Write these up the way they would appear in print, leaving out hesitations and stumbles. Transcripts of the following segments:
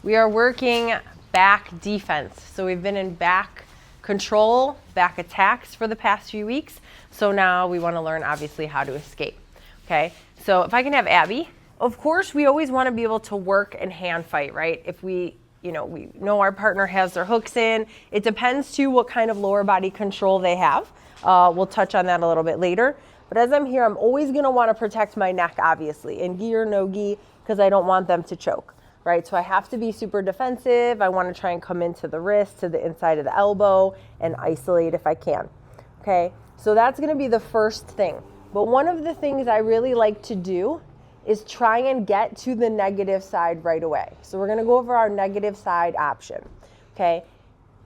we are working back defense. So we've been in back control, back attacks for the past few weeks. So now we want to learn, obviously, how to escape. Okay, so if I can have Abby. Of course, we always want to be able to work and hand fight, right? If we know our partner has their hooks in. It depends too what kind of lower body control they have. We'll touch on that a little bit later. But as I'm here, I'm always going to want to protect my neck, obviously, in gi or no gi, because I don't want them to choke, right? So I have to be super defensive. I want to try and come into the wrist, to the inside of the elbow, and isolate if I can. Okay, so that's going to be the first thing. But one of the things I really like to do is try and get to the negative side right away. So we're going to go over our negative side option. Okay,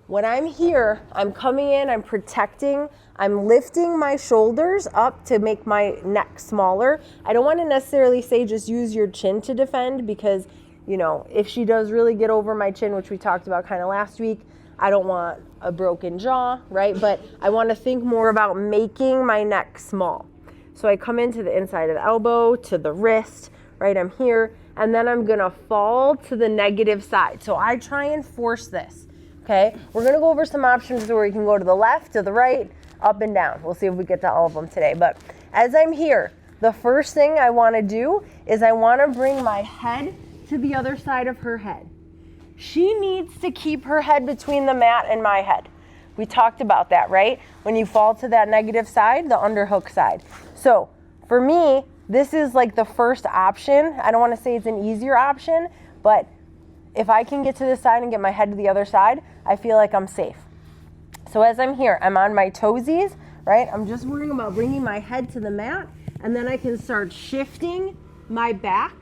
when I'm here, I'm coming in, I'm protecting, I'm lifting my shoulders up to make my neck smaller. I don't want to necessarily say just use your chin to defend, because, if she does really get over my chin, which we talked about kind of last week, I don't want a broken jaw, right? But I want to think more about making my neck small. So I come into the inside of the elbow, to the wrist, right? I'm here, and then I'm gonna fall to the negative side. So I try and force this, okay? We're gonna go over some options where you can go to the left, to the right, up and down. We'll see if we get to all of them today. But as I'm here, the first thing I wanna do is I wanna bring my head to the other side of her head. She needs to keep her head between the mat and my head. We talked about that, right? When you fall to that negative side, the underhook side. So for me, this is like the first option. I don't want to say it's an easier option, but if I can get to this side and get my head to the other side, I feel like I'm safe. So as I'm here, I'm on my toesies, right? I'm just worrying about bringing my head to the mat, and then I can start shifting my back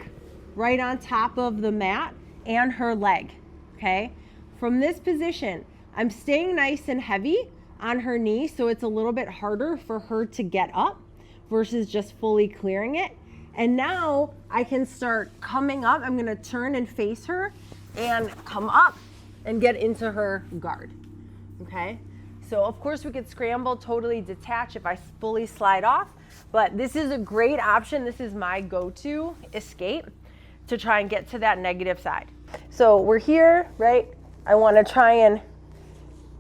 right on top of the mat and her leg, okay? From this position, I'm staying nice and heavy on her knee, so it's a little bit harder for her to get up versus just fully clearing it. And now I can start coming up. I'm gonna turn and face her and come up and get into her guard, okay? So of course we could scramble, totally detach if I fully slide off, but this is a great option. This is my go-to escape to try and get to that negative side. So we're here, right? I wanna try and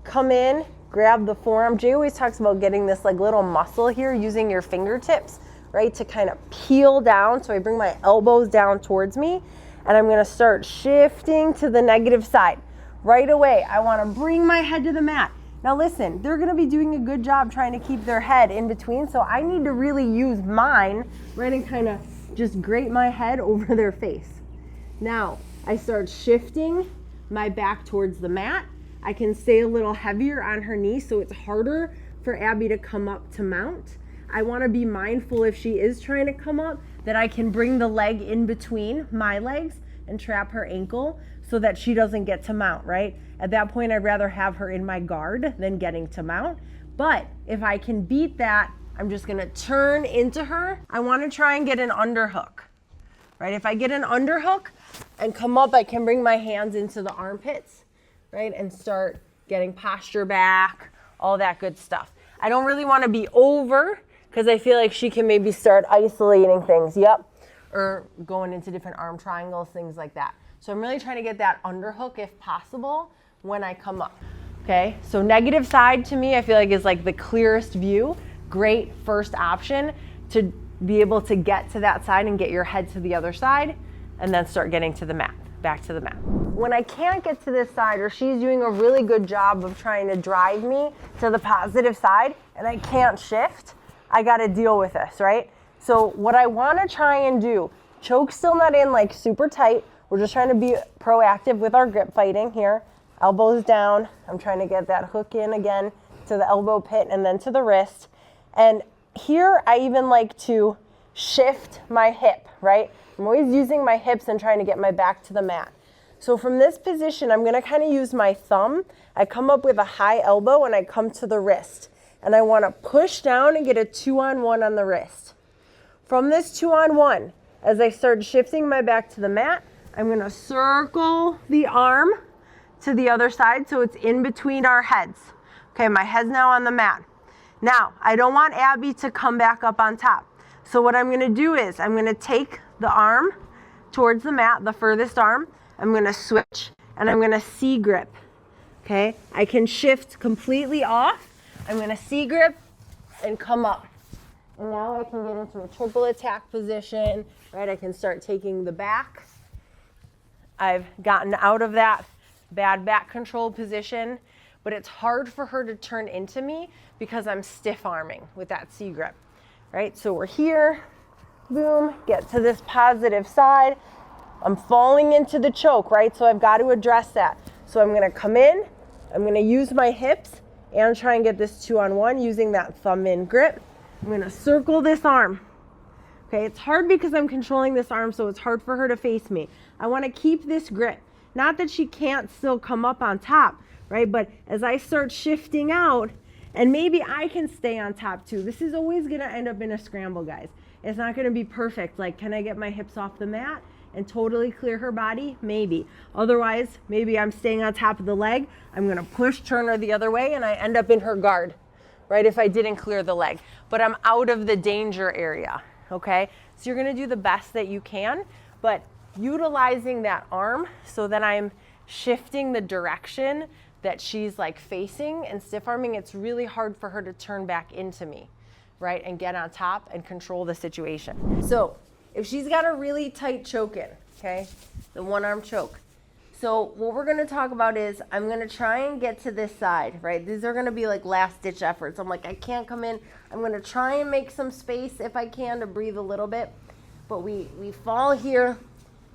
come in, grab the forearm. Jay always talks about getting this like little muscle here, using your fingertips, right, to kind of peel down. So I bring my elbows down towards me, and I'm gonna start shifting to the negative side. Right away, I wanna bring my head to the mat. Now listen, they're gonna be doing a good job trying to keep their head in between, so I need to really use mine, right, and kind of just grate my head over their face. Now, I start shifting my back towards the mat. I can stay a little heavier on her knee, so it's harder for Abby to come up to mount. I want to be mindful if she is trying to come up that I can bring the leg in between my legs and trap her ankle so that she doesn't get to mount, right? At that point, I'd rather have her in my guard than getting to mount. But if I can beat that, I'm just going to turn into her. I want to try and get an underhook, right? If I get an underhook and come up, I can bring my hands into the armpits, right, and start getting posture back, all that good stuff. I don't really want to be over, because I feel like she can maybe start isolating things, or going into different arm triangles, things like that. So I'm really trying to get that underhook if possible when I come up, okay? So negative side to me, I feel like is like the clearest view. Great first option to be able to get to that side and get your head to the other side, and then start getting to the mat. Back to the mat. When I can't get to this side, or she's doing a really good job of trying to drive me to the positive side and I can't shift, I got to deal with this, right? So what I want to try and do, choke's still not in like super tight. We're just trying to be proactive with our grip fighting here. Elbows down. I'm trying to get that hook in again to the elbow pit and then to the wrist. And here I even like to shift my hip, right? I'm always using my hips and trying to get my back to the mat. So from this position, I'm gonna kind of use my thumb. I come up with a high elbow and I come to the wrist. And I wanna push down and get a 2-on-1 on the wrist. From this 2-on-1, as I start shifting my back to the mat, I'm gonna circle the arm to the other side so it's in between our heads. Okay, my head's now on the mat. Now, I don't want Abby to come back up on top. So what I'm gonna do is I'm gonna take the arm towards the mat, the furthest arm. I'm gonna switch and I'm gonna C grip, okay? I can shift completely off. I'm gonna C grip and come up. And now I can get into a triple attack position, right? I can start taking the back. I've gotten out of that bad back control position, but it's hard for her to turn into me because I'm stiff arming with that C grip, right? So we're here, boom, get to this positive side. I'm falling into the choke, right? So I've got to address that. So I'm gonna come in, I'm gonna use my hips and try and get this 2-on-1 using that thumb in grip. I'm gonna circle this arm. Okay, it's hard because I'm controlling this arm, so it's hard for her to face me. I wanna keep this grip. Not that she can't still come up on top, right? But as I start shifting out, and maybe I can stay on top too. This is always gonna end up in a scramble, guys. It's not gonna be perfect. Like, can I get my hips off the mat and totally clear her body? Maybe. Otherwise, maybe I'm staying on top of the leg. I'm gonna push, turn her the other way, and I end up in her guard, right? If I didn't clear the leg. But I'm out of the danger area, okay? So you're gonna do the best that you can, but utilizing that arm so that I'm shifting the direction that she's like facing and stiff arming, it's really hard for her to turn back into me, right? And get on top and control the situation. So if she's got a really tight choke in, okay, the one arm choke. So what we're gonna talk about is I'm gonna try and get to this side, right? These are gonna be like last ditch efforts. I'm like, I can't come in. I'm gonna try and make some space if I can to breathe a little bit, but we fall here.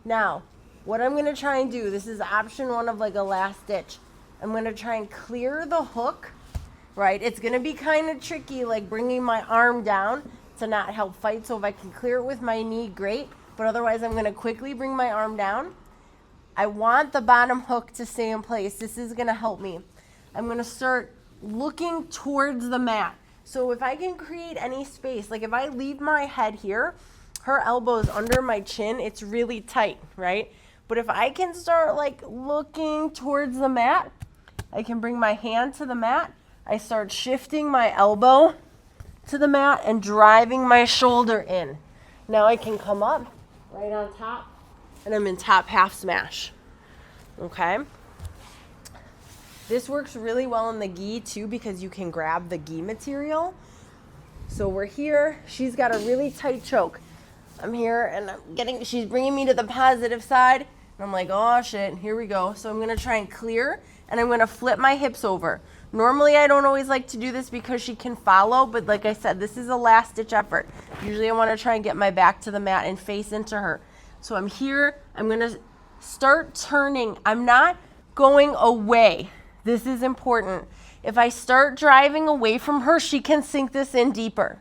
Now, what I'm gonna try and do, this is option one of like a last ditch. I'm gonna try and clear the hook, right? It's gonna be kind of tricky, like bringing my arm down to not help fight. So if I can clear it with my knee, great. But otherwise, I'm gonna quickly bring my arm down. I want the bottom hook to stay in place. This is gonna help me. I'm gonna start looking towards the mat. So if I can create any space, like if I leave my head here, her elbow's under my chin, it's really tight, right? But if I can start like looking towards the mat, I can bring my hand to the mat. I start shifting my elbow to the mat and driving my shoulder in. Now I can come up right on top and I'm in top half smash, okay? This works really well in the gi too because you can grab the gi material. So we're here, she's got a really tight choke. I'm here and she's bringing me to the positive side. And I'm like, oh shit, here we go. So I'm gonna try and clear and I'm gonna flip my hips over. Normally I don't always like to do this because she can follow, but like I said, this is a last ditch effort. Usually I wanna try and get my back to the mat and face into her. So I'm here, I'm gonna start turning. I'm not going away. This is important. If I start driving away from her, she can sink this in deeper.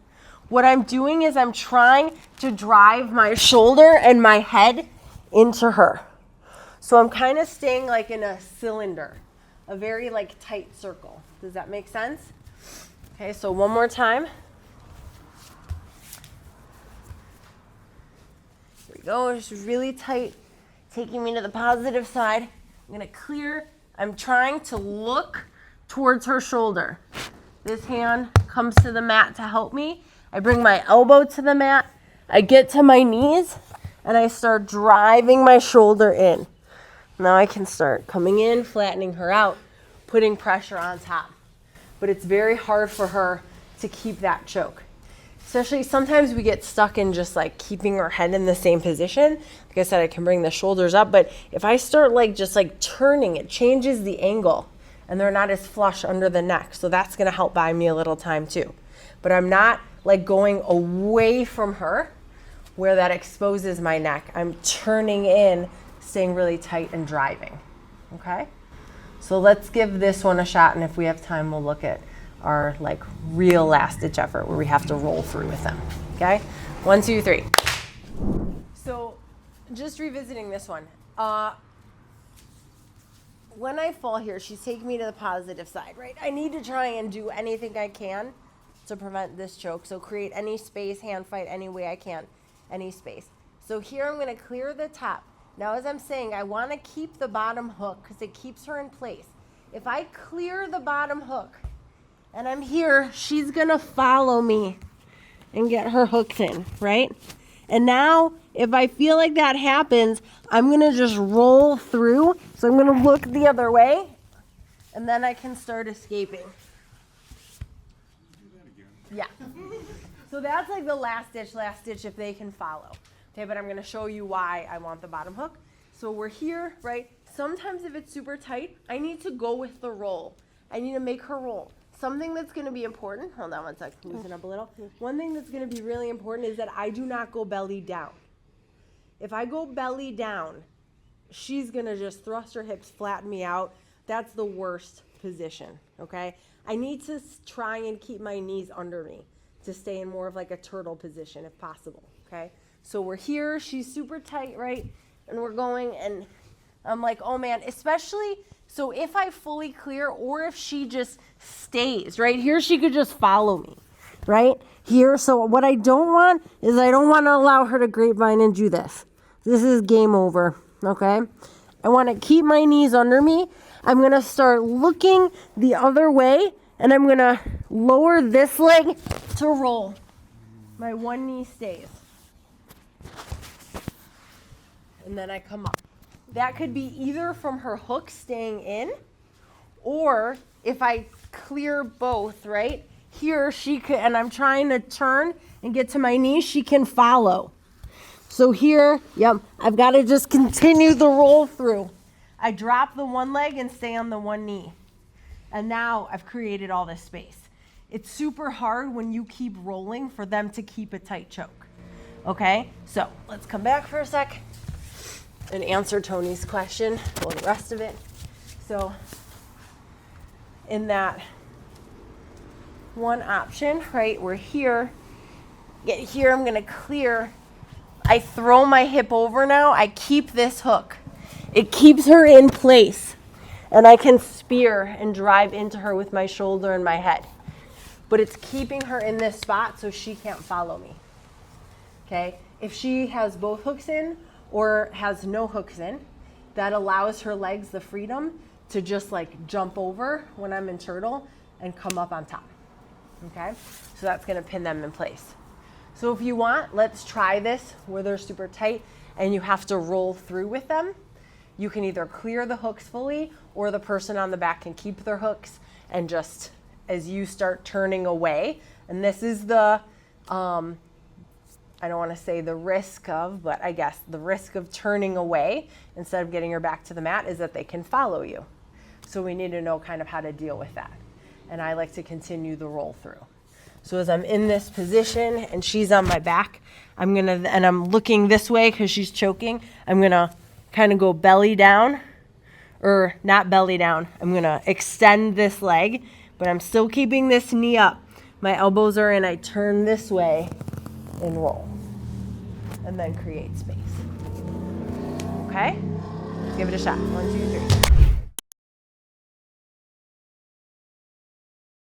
What I'm doing is I'm trying to drive my shoulder and my head into her. So I'm kind of staying like in a cylinder, a very like tight circle. Does that make sense? Okay, so one more time. Here we go, it's really tight, taking me to the positive side. I'm gonna clear. I'm trying to look towards her shoulder. This hand comes to the mat to help me. I bring my elbow to the mat, I get to my knees, and I start driving my shoulder in. Now I can start coming in, flattening her out, putting pressure on top. But it's very hard for her to keep that choke. Especially sometimes we get stuck in just like keeping her head in the same position. Like I said, I can bring the shoulders up, but if I start like just like turning, it changes the angle and they're not as flush under the neck. So that's gonna help buy me a little time too. But I'm not like going away from her where that exposes my neck. I'm turning in, staying really tight and driving, okay? So let's give this one a shot, and if we have time, we'll look at our like real last ditch effort where we have to roll through with them, okay? 1, 2, 3. So just revisiting this one. When I fall here, she's taking me to the positive side, right? I need to try and do anything I can to prevent this choke. So create any space, hand fight any way I can, any space. So here I'm gonna clear the top. Now as I'm saying, I wanna keep the bottom hook because it keeps her in place. If I clear the bottom hook and I'm here, she's gonna follow me and get her hooked in, right? And now, if I feel like that happens, I'm gonna just roll through. So I'm gonna look the other way, and then I can start escaping. Yeah. So that's like the last ditch if they can follow. Okay, but I'm gonna show you why I want the bottom hook. So we're here, right? Sometimes if it's super tight, I need to go with the roll. I need to make her roll. Something that's gonna be important, hold on one sec, loosen up a little. One thing that's gonna be really important is that I do not go belly down. If I go belly down, she's gonna just thrust her hips, flatten me out. That's the worst position, okay? I need to try and keep my knees under me to stay in more of like a turtle position if possible, okay? So we're here, she's super tight, right? And we're going, and I'm like, oh man, especially, so if I fully clear or if she just stays, right? Here she could just follow me, right? Here, so what I don't want is I don't want to allow her to grapevine and do this. This is game over, okay? I want to keep my knees under me. I'm going to start looking the other way, and I'm going to lower this leg to roll. My one knee stays. And then I come up. That could be either from her hook staying in, or if I clear both, right? Here she could, and I'm trying to turn and get to my knee, she can follow. So here, yep, I've got to just continue the roll through. I drop the one leg and stay on the one knee. And now I've created all this space. It's super hard when you keep rolling for them to keep a tight choke. Okay, so let's come back for a sec and answer Tony's question, well, the rest of it. So in that one option, right, we're here, get here, I'm gonna clear. I throw my hip over now, I keep this hook. It keeps her in place, and I can spear and drive into her with my shoulder and my head. But it's keeping her in this spot so she can't follow me, okay? If she has both hooks in or has no hooks in, that allows her legs the freedom to just like jump over when I'm in turtle and come up on top, okay? So that's gonna pin them in place. So if you want, let's try this where they're super tight and you have to roll through with them. You can either clear the hooks fully or the person on the back can keep their hooks, and just as you start turning away, and this is the, I don't want to say the risk of, but I guess the risk of turning away instead of getting her back to the mat is that they can follow you. So we need to know kind of how to deal with that. And I like to continue the roll through. So as I'm in this position and she's on my back, and I'm looking this way because she's choking, I'm gonna kind of go belly down, or not belly down. I'm gonna extend this leg, but I'm still keeping this knee up. My elbows are in, I turn this way and roll. And then create space. Okay? Let's give it a shot. 1, 2, 3.